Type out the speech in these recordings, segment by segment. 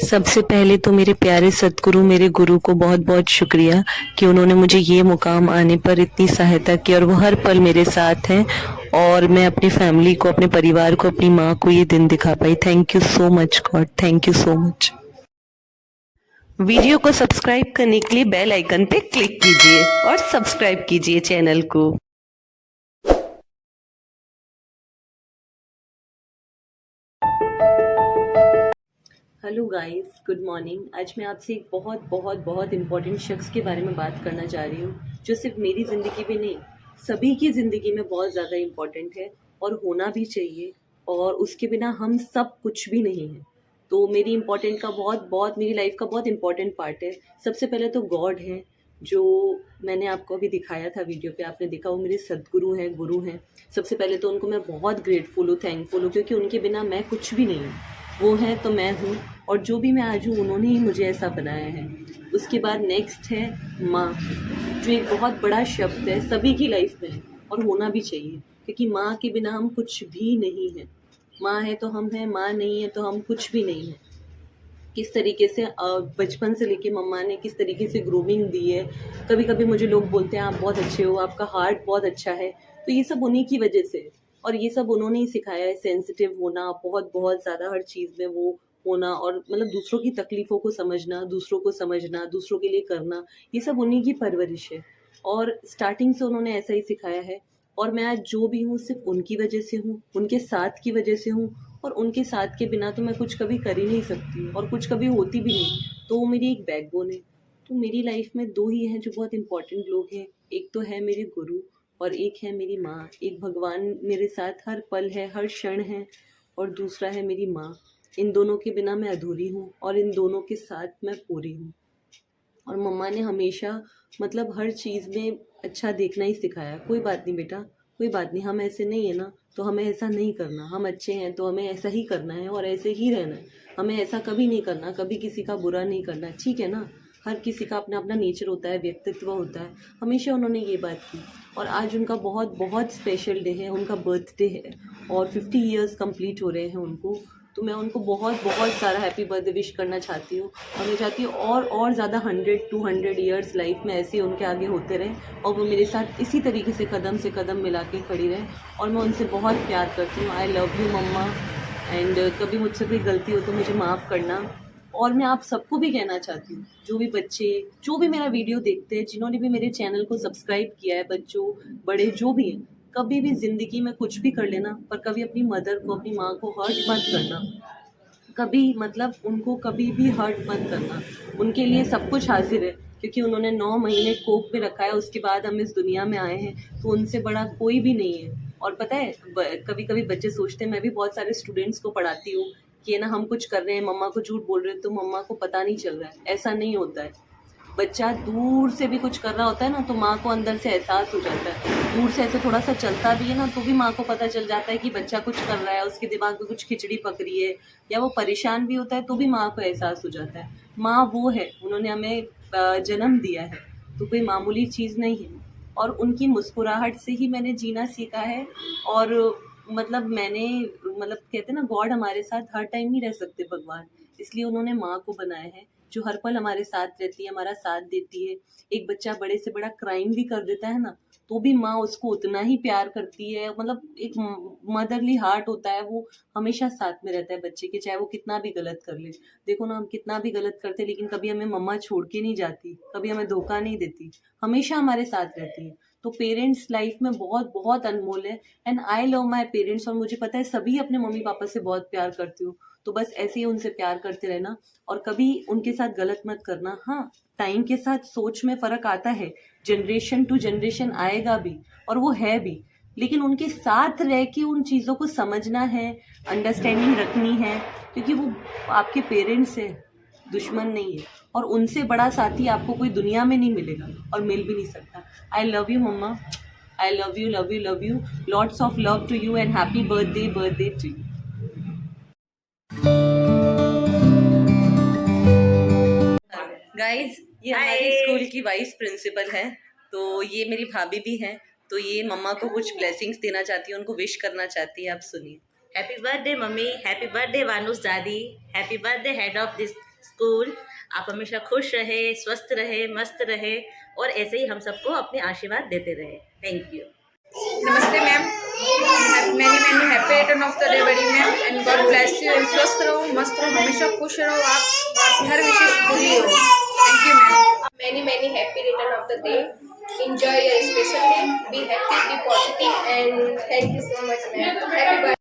सबसे पहले तो मेरे प्यारे सतगुरु मेरे गुरु को बहुत बहुत शुक्रिया कि उन्होंने मुझे ये मुकाम आने पर इतनी सहायता की और वो हर पल मेरे साथ हैं। और मैं अपनी फैमिली को, अपने परिवार को, अपनी माँ को ये दिन दिखा पाई। Thank you so much God, thank you so much. Video को सब्सक्राइब करने के लिए बेल आइकन पे क्लिक कीजिए और सब्सक्राइब कीजिए चैनल को। Hello guys, good morning. आज मैं आपसे एक बहुत बहुत बहुत इम्पोर्टेंट शख्स के बारे में बात करना चाह रही हूँ, जो सिर्फ मेरी ज़िंदगी में नहीं, सभी की ज़िंदगी में बहुत ज़्यादा इम्पोर्टेंट है और होना भी चाहिए। और उसके बिना हम सब कुछ भी नहीं है। तो मेरी इम्पोर्टेंट का बहुत बहुत मेरी लाइफ का बहुत इम्पोर्टेंट पार्ट है। सबसे पहले तो गॉड है, जो मैंने आपको अभी दिखाया था वीडियो पे, आपने देखा, वो मेरे सदगुरु हैं, गुरु हैं। सबसे पहले तो उनको मैं बहुत ग्रेटफुल हूँ, थैंकफुल हूँ, क्योंकि उनके बिना मैं कुछ भी नहीं हूँ। वो हैं तो मैं हूँ, और जो भी मैं आज हूँ उन्होंने ही मुझे ऐसा बनाया है। उसके बाद नेक्स्ट है माँ, जो एक बहुत बड़ा शब्द है, सभी की लाइफ में है और होना भी चाहिए, क्योंकि माँ के बिना हम कुछ भी नहीं हैं। माँ है तो हम हैं, माँ नहीं है तो हम कुछ भी नहीं हैं। किस तरीके से बचपन से लेके मम्मा ने किस तरीके से ग्रूमिंग दी है। कभी कभी मुझे लोग बोलते हैं आप बहुत अच्छे हो, आपका हार्ट बहुत अच्छा है, तो ये सब उन्हीं की वजह से है। और ये सब उन्होंने ही सिखाया है, सेंसिटिव होना, बहुत बहुत ज़्यादा हर चीज़ में वो होना, और मतलब दूसरों की तकलीफ़ों को समझना, दूसरों को समझना, दूसरों के लिए करना, ये सब उन्हीं की परवरिश है। और स्टार्टिंग से उन्होंने ऐसा ही सिखाया है। और मैं आज जो भी हूँ सिर्फ उनकी वजह से हूँ, उनके साथ की वजह से हूँ। और उनके साथ के बिना तो मैं कुछ कभी कर ही नहीं सकती और कुछ कभी होती भी नहीं। तो वो मेरी एक बैकबोन है। तो मेरी लाइफ में दो ही हैं जो बहुत इंपॉर्टेंट लोग हैं। एक तो है मेरे गुरु और एक है मेरी माँ। एक भगवान मेरे साथ हर पल है, हर क्षण है, और दूसरा है मेरी माँ। इन दोनों के बिना मैं अधूरी हूँ और इन दोनों के साथ मैं पूरी हूँ। और मम्मा ने हमेशा मतलब हर चीज़ में अच्छा देखना ही सिखाया। कोई बात नहीं बेटा, कोई बात नहीं, हम ऐसे नहीं है ना तो हमें ऐसा नहीं करना, हम अच्छे हैं तो हमें ऐसा ही करना है और ऐसे ही रहना है। हमें ऐसा कभी नहीं करना, कभी किसी का बुरा नहीं करना, ठीक है ना। हर किसी का अपना अपना नेचर होता है, व्यक्तित्व होता है। हमेशा उन्होंने ये बात की। और आज उनका बहुत बहुत स्पेशल डे है, उनका बर्थडे है और 50 ईयर्स कंप्लीट हो रहे हैं उनको। तो मैं उनको बहुत बहुत सारा हैप्पी बर्थडे विश करना चाहती हूँ। और मैं चाहती हूँ और ज़्यादा 100-200 ईयर्स लाइफ में ऐसे उनके आगे होते रहें और वो मेरे साथ इसी तरीके से कदम मिला के खड़ी रहें। और मैं उनसे बहुत प्यार करती हूँ। I love you mamma. And कभी मुझसे कोई गलती हो तो मुझे माफ़ करना। और मैं आप सबको भी कहना चाहती हूँ, जो भी बच्चे, जो भी मेरा वीडियो देखते हैं, जिन्होंने भी मेरे चैनल को सब्सक्राइब किया है, बच्चों, बड़े, जो भी हैं, कभी भी ज़िंदगी में कुछ भी कर लेना, पर कभी अपनी मदर को, अपनी माँ को हर्ट मत करना। कभी मतलब उनको कभी भी हर्ट मत करना। उनके लिए सब कुछ हाजिर है, क्योंकि उन्होंने 9 महीने कोख में रखा है, उसके बाद हम इस दुनिया में आए हैं। तो उनसे बड़ा कोई भी नहीं है। और पता है, कभी कभी बच्चे सोचते हैं, मैं भी बहुत सारे स्टूडेंट्स को पढ़ाती हूँ कि ना हम कुछ कर रहे हैं, मम्मा को झूठ बोल रहे हैं तो मम्मा को पता नहीं चल रहा है। ऐसा नहीं होता है। बच्चा दूर से भी कुछ कर रहा होता है ना, तो माँ को अंदर से एहसास हो जाता है। दूर से ऐसे थोड़ा सा चलता भी है ना, तो भी माँ को पता चल जाता है कि बच्चा कुछ कर रहा है, उसके दिमाग में कुछ खिचड़ी पक रही है, या वो परेशान भी होता है तो भी माँ को एहसास हो जाता है। माँ वो है, उन्होंने हमें जन्म दिया है, तो कोई मामूली चीज़ नहीं है। और उनकी मुस्कुराहट से ही मैंने जीना सीखा है। और मतलब मैंने, मतलब कहते हैं ना, गॉड हमारे साथ हर टाइम नहीं रह सकते, भगवान, इसलिए उन्होंने माँ को बनाया है, जो हर पल हमारे साथ रहती है, हमारा साथ देती है। एक बच्चा बड़े से बड़ा क्राइम भी कर देता है ना, तो भी माँ उसको उतना ही प्यार करती है। मतलब एक मदरली हार्ट होता है, वो हमेशा साथ में रहता है बच्चे के, चाहे वो कितना भी गलत कर ले। देखो ना, हम कितना भी गलत करते, लेकिन कभी हमें मम्मा छोड़ के नहीं जाती, कभी हमें धोखा नहीं देती, हमेशा हमारे साथ रहती है। तो पेरेंट्स लाइफ में बहुत बहुत अनमोल है। And I love my parents. और मुझे पता है सभी अपने मम्मी पापा से बहुत प्यार करती हूँ। तो बस ऐसे ही उनसे प्यार करते रहना और कभी उनके साथ गलत मत करना। हाँ, टाइम के साथ सोच में फ़र्क आता है, जनरेशन टू जनरेशन आएगा भी, और वो है भी, लेकिन उनके साथ रह के उन चीज़ों को समझना है, अंडरस्टैंडिंग रखनी है, क्योंकि वो आपके पेरेंट्स हैं, दुश्मन नहीं है। और उनसे बड़ा साथी आपको कोई दुनिया में नहीं मिलेगा और मिल भी नहीं सकता। I love you mamma. I love you, love you, love you. Lots of love to you and happy birthday, birthday to you. Guys, ये हमारी स्कूल की वाइस प्रिंसिपल है, तो ये मेरी भाभी भी हैं। तो ये मम्मा को कुछ ब्लेसिंग्स देना चाहती है, उनको विश करना चाहती है। आप सुनिए। Happy birthday mummy, happy birthday वानुस दादी, happy birthday head of this school. आप हमेशा खुश रहे, स्वस्थ रहे, मस्त रहे और ऐसे ही हम सबको अपने आशीर्वाद देते रहे। Thank you. नमस्ते ma'am, many many happy return of the day बड़ी ma'am, and God bless you. स्वस्थ रहो, मस्त रहो, हमेशा खुश रहो, आप आपकी हर विशेष पूरी हो। Thank you ma'am. Many happy return of the day. Enjoy your special day. Be happy, be positive, and thank you so much, ma'am. Happy birthday.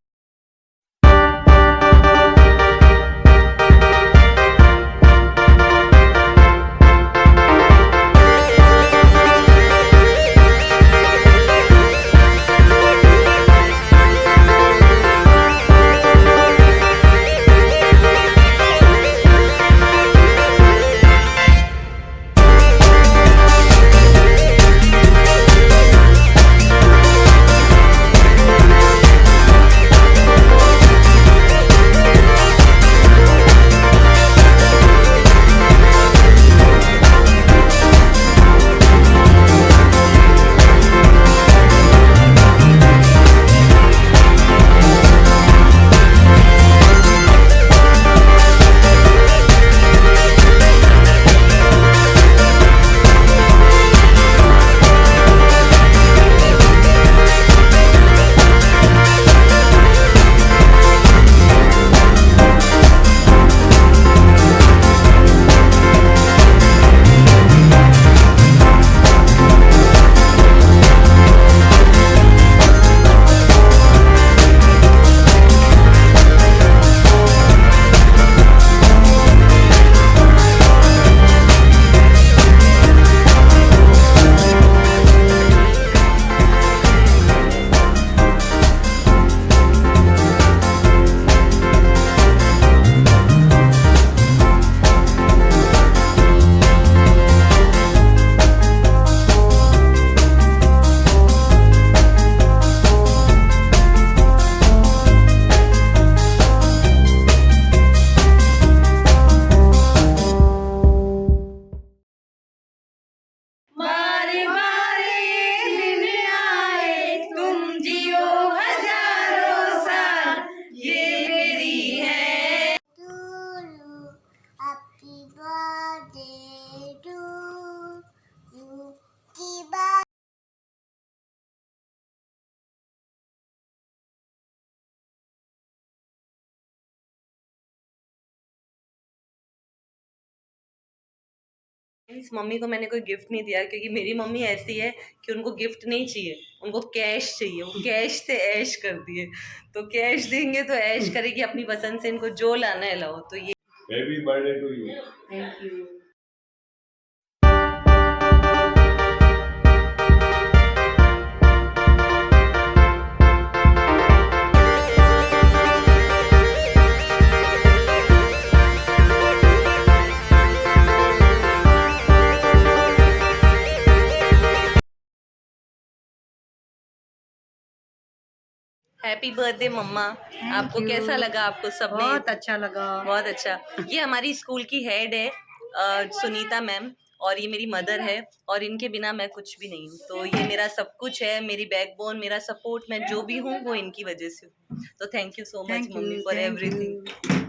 Happy birthday to you. Mummy को मैंने कोई गिफ्ट नहीं दिया क्योंकि मेरी mummy ऐसी है कि उनको गिफ्ट नहीं चाहिए, उनको कैश चाहिए। वो कैश से ऐश कर दिए, तो कैश देंगे तो ऐश करेगी अपनी पसंद से। इनको जो लाना है लाओ। तो ये happy birthday to you. Thank you. Happy birthday mamma. आपको कैसा लगा? आपको सबने बहुत अच्छा लगा। बहुत अच्छा। ये हमारी स्कूल की हेड है सुनीता मैम, और ये मेरी मदर है, और इनके बिना मैं कुछ भी नहीं हूँ। तो ये मेरा सब कुछ है, मेरी बैकबोन, मेरा सपोर्ट। मैं जो भी हूँ वो इनकी वजह से हूँ। तो thank you so much mummy for everything.